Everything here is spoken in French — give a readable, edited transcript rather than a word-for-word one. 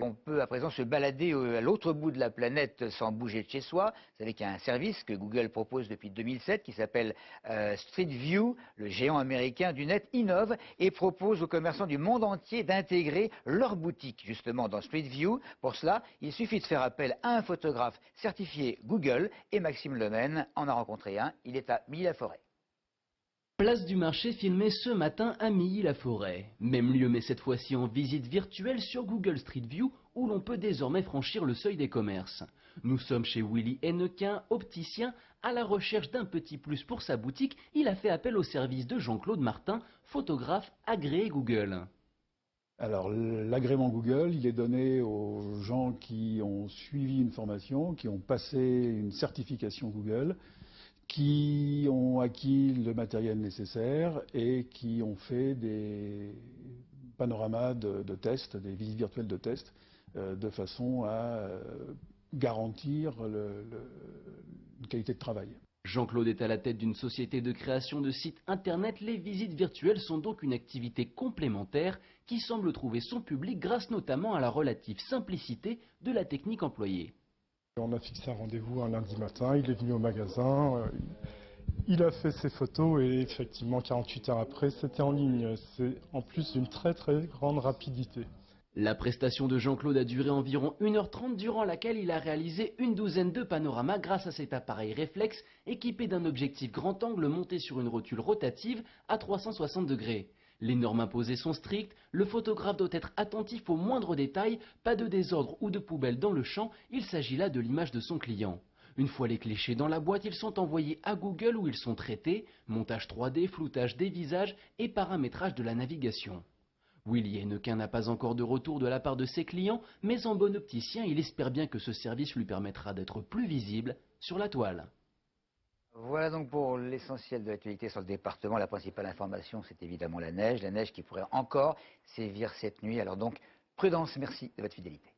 on peut à présent se balader à l'autre bout de la planète sans bouger de chez soi. Vous savez qu'il y a un service que Google propose depuis 2007 qui s'appelle Street View. Le géant américain du net innove et propose aux commerçants du monde entier d'intégrer leur boutique justement dans Street View. Pour cela, il suffit de faire appel à un photographe certifié Google et Maxime Lemaine en a rencontré un. Il est à Milly-la-Forêt. Place du marché filmée ce matin à Milly-la-Forêt. Même lieu mais cette fois-ci en visite virtuelle sur Google Street View où l'on peut désormais franchir le seuil des commerces. Nous sommes chez Willy Hennequin, opticien. À la recherche d'un petit plus pour sa boutique, il a fait appel au service de Jean-Claude Martin, photographe agréé Google. Alors l'agrément Google, il est donné aux gens qui ont suivi une formation, qui ont passé une certification Google, qui ont acquis le matériel nécessaire et qui ont fait des panoramas de tests, des visites virtuelles de tests, de façon à garantir une qualité de travail. Jean-Claude est à la tête d'une société de création de sites internet. Les visites virtuelles sont donc une activité complémentaire qui semble trouver son public grâce notamment à la relative simplicité de la technique employée. On a fixé un rendez-vous un lundi matin, il est venu au magasin, il a fait ses photos et effectivement 48 heures après c'était en ligne. C'est en plus d'une très grande rapidité. La prestation de Jean-Claude a duré environ 1h30 durant laquelle il a réalisé une douzaine de panoramas grâce à cet appareil réflexe équipé d'un objectif grand angle monté sur une rotule rotative à 360 degrés. Les normes imposées sont strictes, le photographe doit être attentif aux moindres détails, pas de désordre ou de poubelle dans le champ, il s'agit là de l'image de son client. Une fois les clichés dans la boîte, ils sont envoyés à Google où ils sont traités, montage 3D, floutage des visages et paramétrage de la navigation. Willy Hennequin n'a pas encore de retour de la part de ses clients, mais en bon opticien, il espère bien que ce service lui permettra d'être plus visible sur la toile. Voilà donc pour l'essentiel de l'actualité sur le département. La principale information, c'est évidemment la neige qui pourrait encore sévir cette nuit. Alors donc, prudence, merci de votre fidélité.